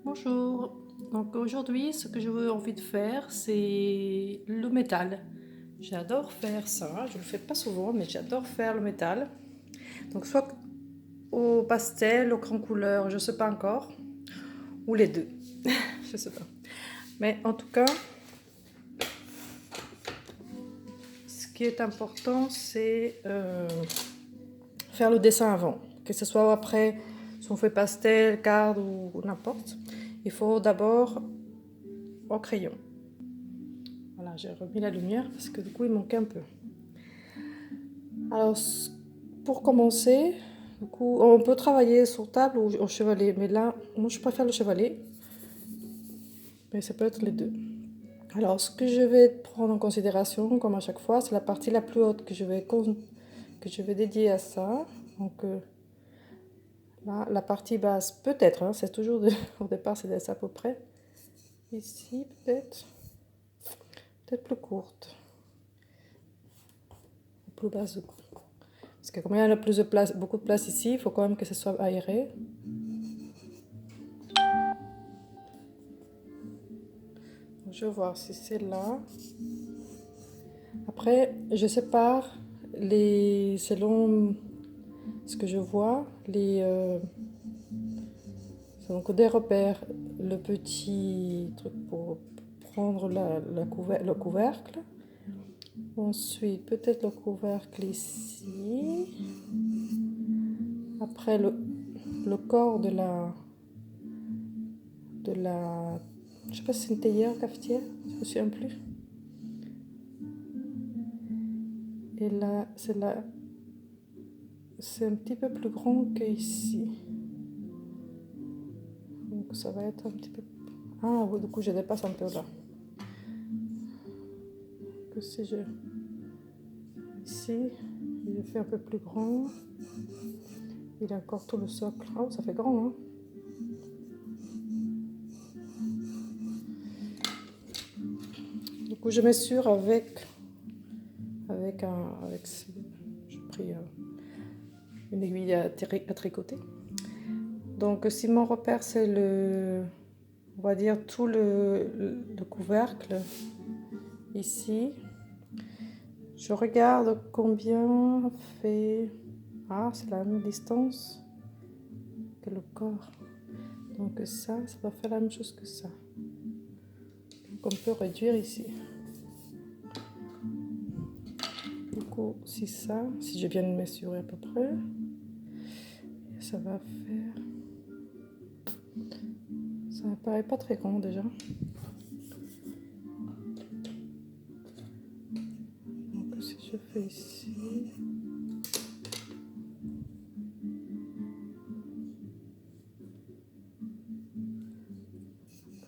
Bonjour. Donc aujourd'hui, ce que j'ai envie de faire, c'est le métal. J'adore faire ça. Je le fais pas souvent, mais j'adore faire le métal. Donc soit au pastel, aux grandes couleurs, je sais pas encore, ou les deux, je sais pas. Mais en tout cas, ce qui est important, c'est faire le dessin avant. Que ce soit après, si on fait pastel, card ou n'importe. Il faut d'abord au crayon. Voilà, j'ai remis la lumière parce que du coup il manquait un peu. Alors, pour commencer, du coup, on peut travailler sur table ou au chevalet, mais là, moi je préfère le chevalet, mais ça peut être les deux. Alors, ce que je vais prendre en considération, comme à chaque fois, c'est la partie la plus haute que je vais dédier à ça. Donc, là, la partie basse, peut-être, hein, c'est toujours au départ, c'est à peu près. Ici, peut-être plus courte, plus basse du coup. Parce que comme il y a plus de place, beaucoup de place ici, il faut quand même que ce soit aéré. Je vais voir si c'est là. Après, je sépare selon ce que je vois, donc des repères, le petit truc pour prendre le couvercle. Ensuite, peut-être le couvercle ici. Après, le corps de la, je sais pas si c'est une théière ou cafetière, je me souviens plus. Et là, c'est un petit peu plus grand qu'ici. Donc ça va être un petit peu... Ah oui, du coup je dépasse un peu là. Que si je... Ici, je fais un peu plus grand. Il a encore tout le socle. Oh, ça fait grand, hein. Du coup je mesure avec j'ai pris une aiguille à tricoter. Donc si mon repère c'est on va dire tout le couvercle ici, je regarde combien fait... Ah, c'est la même distance que le corps. Donc ça va faire la même chose que ça. Donc on peut réduire ici. Du coup, si je viens de mesurer à peu près, ça va faire... Ça ne paraît pas très grand déjà. Donc si je fais ici...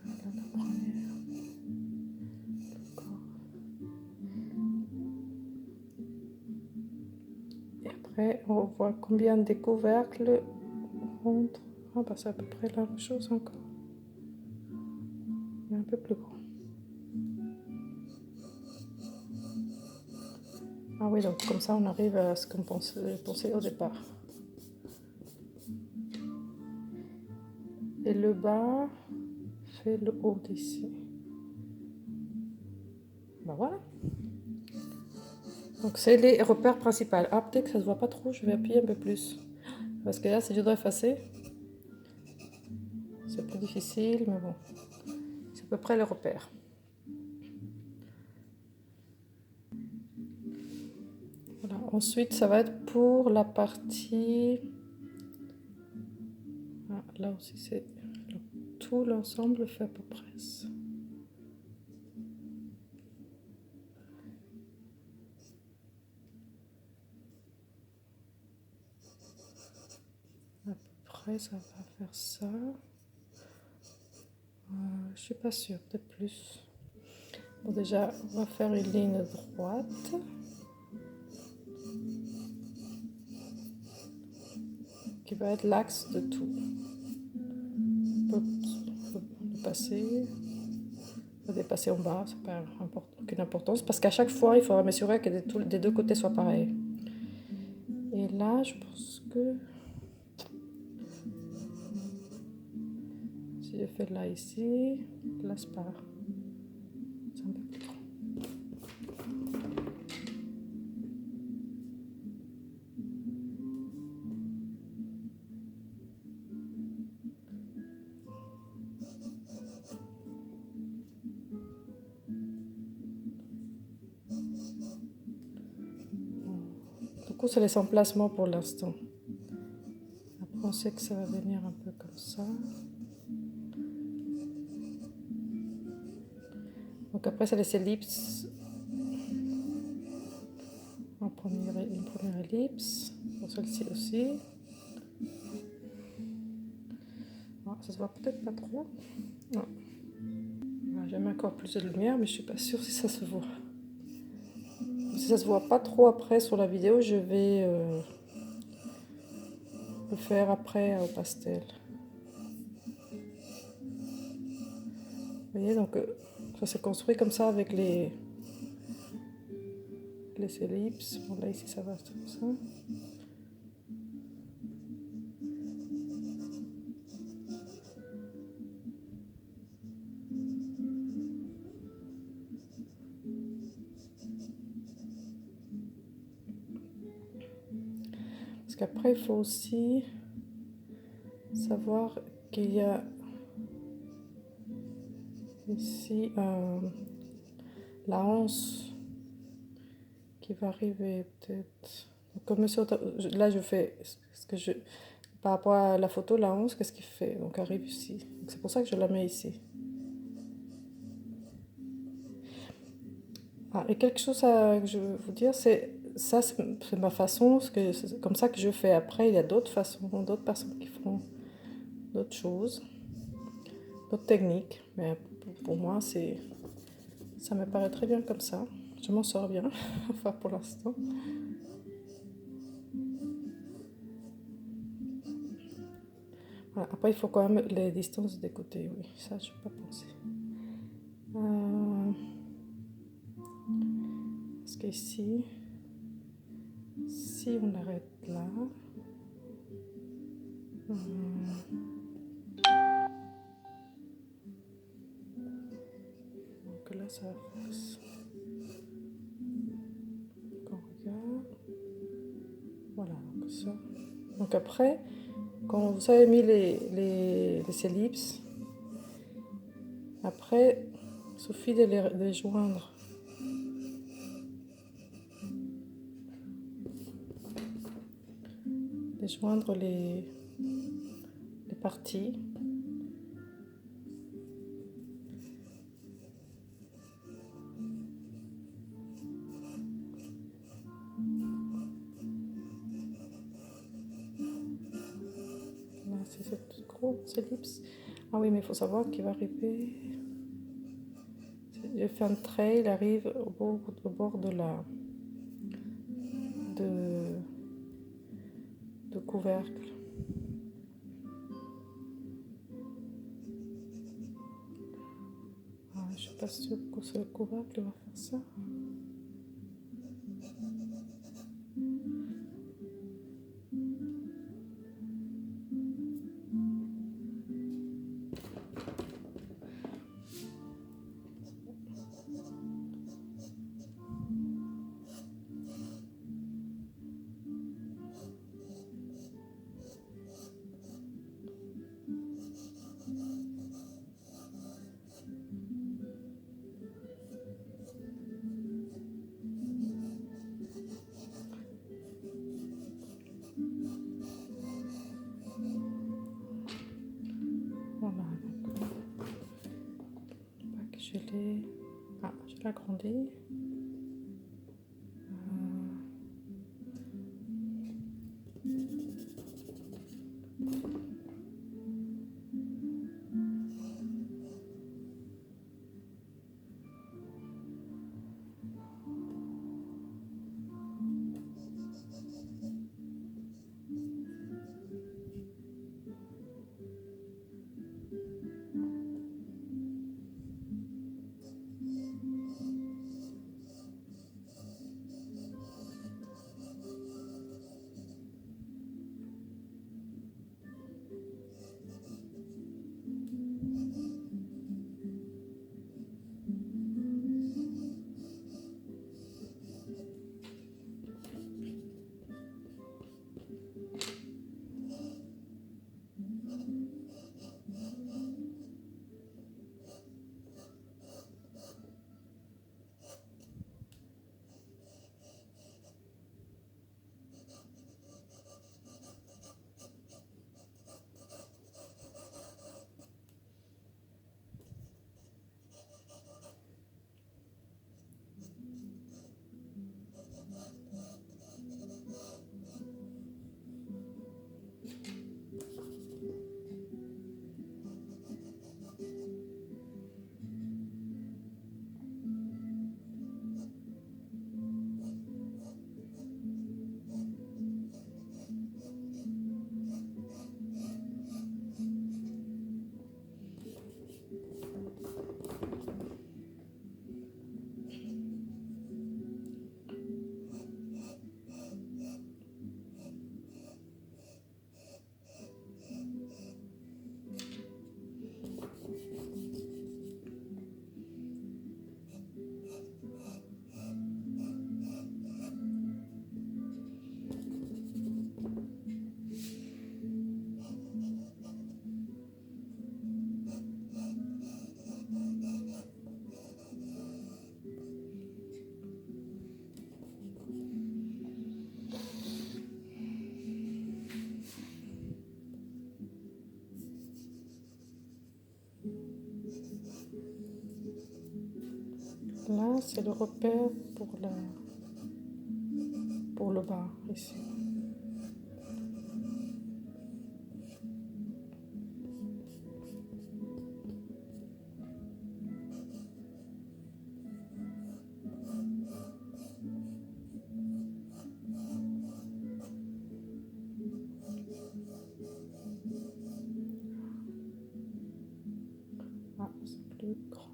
Voilà la première. Et après, on voit combien de couvercles rentrent. Ah bah c'est à peu près la même chose encore. Mais un peu plus grand. Ah oui, donc comme ça on arrive à ce qu'on pensait au départ. Et le bas fait le haut d'ici. Ben voilà. Donc c'est les repères principaux. Ah, peut-être que ça se voit pas trop, je vais appuyer un peu plus. Parce que là, si je dois effacer, c'est plus difficile, mais bon. C'est à peu près les repères. Voilà. Ensuite, ça va être pour la partie... Ah, là aussi, c'est... Tout l'ensemble fait à peu près ça. À peu près, ça va faire ça. Je suis pas sûre, peut-être plus. Bon, déjà, on va faire une ligne droite. Qui va être l'axe de tout. On peut passer, on peut dépasser en bas, ça n'a pas aucune importance. Parce qu'à chaque fois, il faudra m'assurer que des deux côtés soient pareils. Et là, je pense que Si je fais là ici, là c'est pas. C'est un peu plus grand. Du coup, c'est les emplacements pour l'instant. Après, on sait que ça va venir un peu comme ça. Donc après, c'est les ellipses. Une première ellipse. Pour celle-ci aussi. Ah, ça se voit peut-être pas trop. Non. Voilà, j'ai mis encore plus de lumière, mais je suis pas sûre si ça se voit. Si ça se voit pas trop après sur la vidéo, je vais le faire après au pastel. Vous voyez, donc ça s'est construit comme ça avec les ellipses. Bon, là ici ça va comme ça. Parce qu'après il faut aussi savoir qu'il y a ici la anse qui va arriver peut-être. Comme là je fais ce que je par rapport à la photo, la 11, qu'est-ce qu'il fait? Donc arrive ici. C'est pour ça que je la mets ici. Ah, et quelque chose que je veux vous dire, c'est ça, c'est ma façon, c'est comme ça que je fais. Après, il y a d'autres façons, d'autres personnes qui font d'autres choses, d'autres techniques. Mais pour moi, ça me paraît très bien comme ça. Je m'en sors bien, enfin pour l'instant. Voilà. Après, il faut quand même les distances des côtés, oui. Ça, je n'ai pas pensé. Parce qu'ici, si on arrête là, donc là, ça va faire ça. Donc on regarde. Voilà, donc ça. Donc après, quand vous avez mis les ellipses, après, il suffit de les joindre. De joindre les parties. Là, c'est cette grosse ellipse. Ah oui, mais il faut savoir qu'il va arriver. J'ai fait un trait, il arrive au bord de couvercle. Ah, je suis pas sûre que c'est le couvercle va faire ça. Voilà, donc je l'ai. Ah, je l'ai agrandi. c'est le repère pour le bas, ici. Ah, c'est plus grand.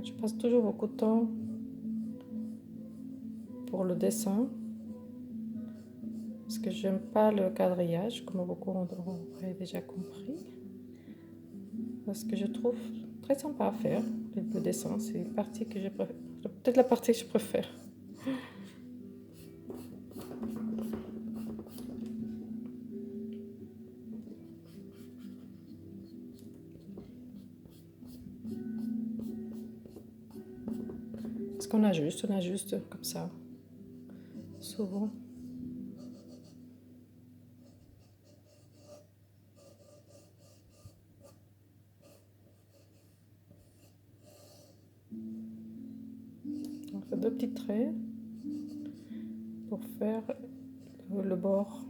Je passe toujours beaucoup de temps pour le dessin parce que j'aime pas le quadrillage, comme beaucoup auraient déjà compris. Parce que je trouve très sympa à faire, le dessin. C'est une partie que je préfère, peut-être la partie que je préfère. Parce qu'on ajuste comme ça, souvent. On fait 2 petits traits pour faire le bord.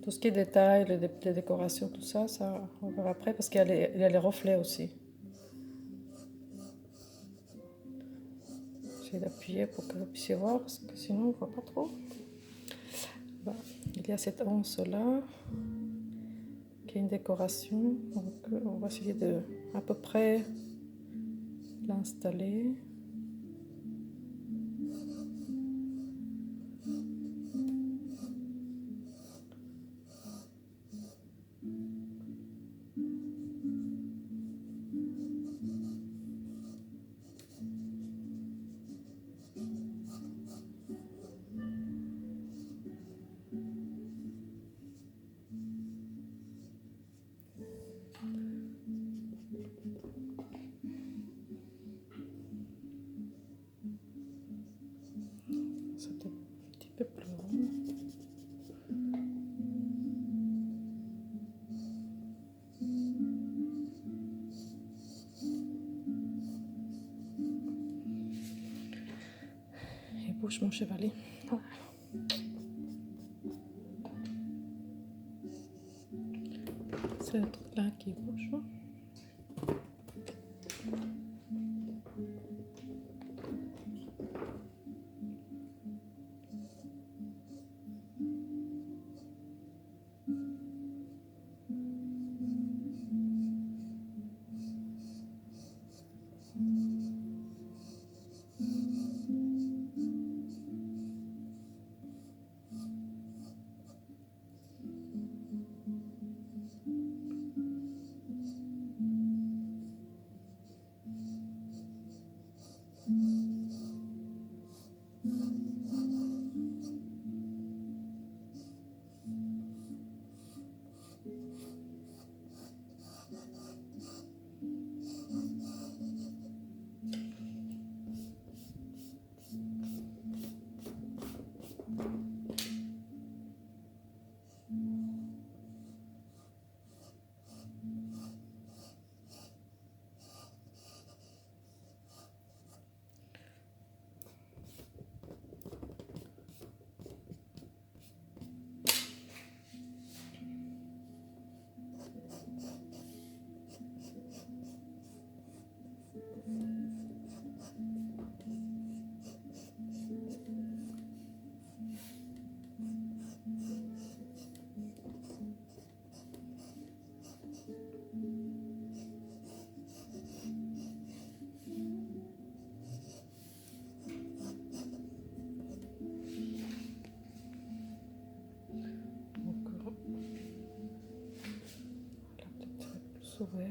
Tout ce qui est détails, les décorations, tout ça, on verra après parce qu'il y a les reflets aussi. J'essaie d'appuyer pour que vous puissiez voir parce que sinon on ne voit pas trop. Bah, il y a cette anse là qui est une décoration. Donc on va essayer de à peu près l'installer. C'était un petit peu plus long. Et bouge mon chevalet. Voilà. C'est le truc là qui bouge. plus ouvert.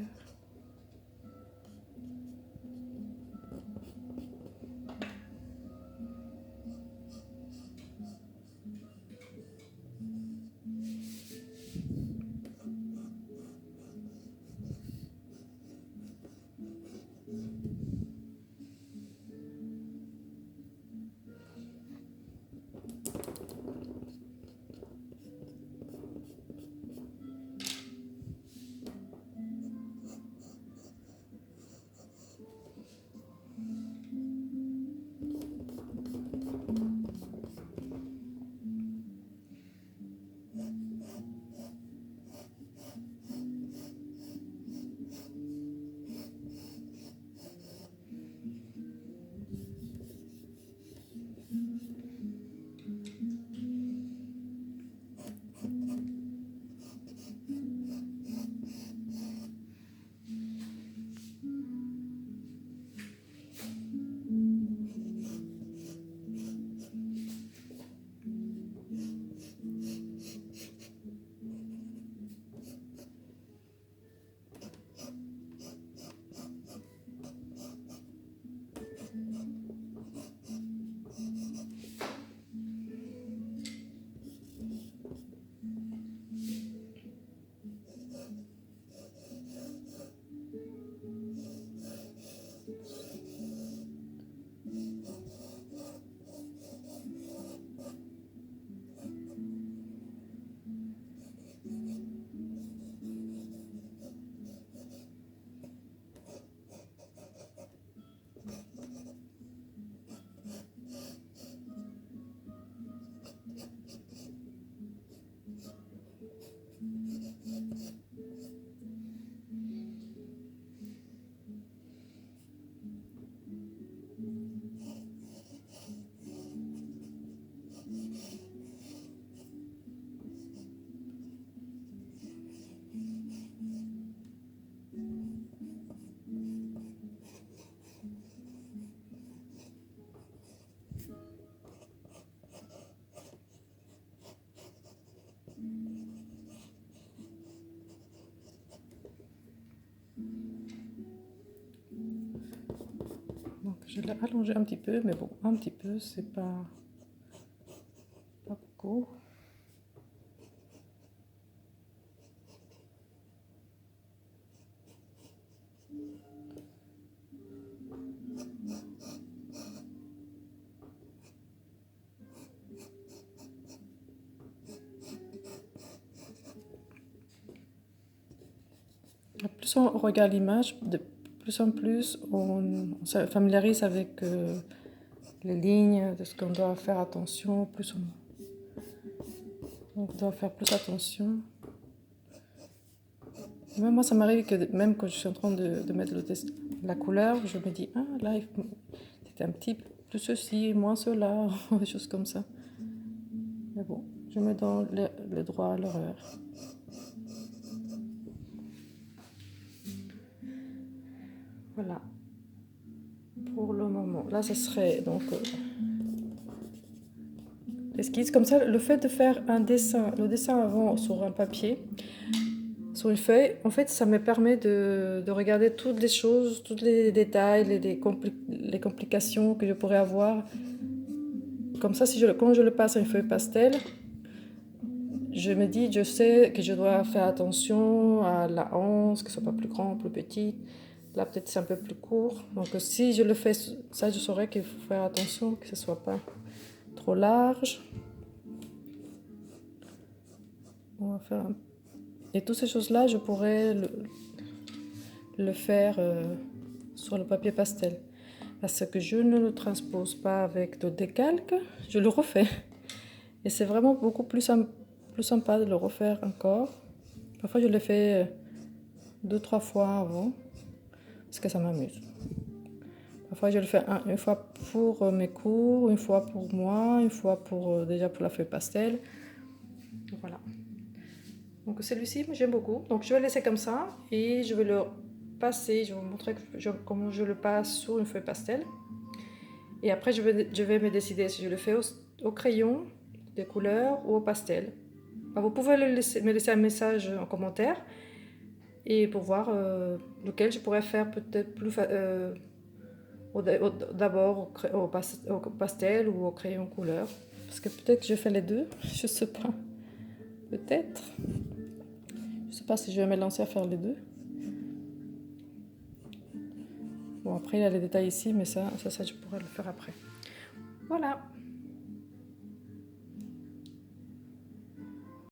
Donc je l'ai allongé un petit peu, mais bon, un petit peu, c'est pas beaucoup. Plus on regarde l'image, de plus en plus on se familiarise avec les lignes, de ce qu'on doit faire attention, plus on doit faire plus attention. Même moi, ça m'arrive que même quand je suis en train de mettre la couleur, je me dis, ah là, c'était un petit peu plus ceci, moins cela, des choses comme ça. Mais bon, je me donne le droit à l'erreur. Voilà, pour le moment. Là, ce serait donc l'esquisse. Comme ça, le fait de faire le dessin avant sur un papier, sur une feuille, en fait, ça me permet de regarder toutes les choses, tous les détails, les complications que je pourrais avoir. Comme ça, quand je le passe à une feuille pastel, je me dis, je sais que je dois faire attention à la hanche, que ce soit pas plus grand, plus petit. Là, peut-être c'est un peu plus court. Donc, si je le fais, ça, je saurais qu'il faut faire attention, que ce soit pas trop large. On va faire Et toutes ces choses-là, je pourrais le faire sur le papier pastel. Parce que je ne le transpose pas avec de décalque, je le refais. Et c'est vraiment beaucoup plus sympa de le refaire encore. Parfois, je le fais 2-3 fois avant, parce que ça m'amuse. Parfois, je le fais une fois pour mes cours, une fois pour moi, une fois déjà pour la feuille pastel. Voilà. Donc celui-ci, j'aime beaucoup. Donc je vais le laisser comme ça et je vais le passer. Je vais vous montrer comment je le passe sur une feuille pastel. Et après, je vais me décider si je le fais au crayon de couleur ou au pastel. Alors, vous pouvez me laisser un message en commentaire. et pour voir lequel je pourrais faire peut-être plus d'abord au pastel ou au crayon couleur. Parce que peut-être que je fais les deux, je sais pas. Peut-être. Je sais pas si je vais me lancer à faire les deux. Bon, après il y a les détails ici, mais ça je pourrais le faire après. Voilà.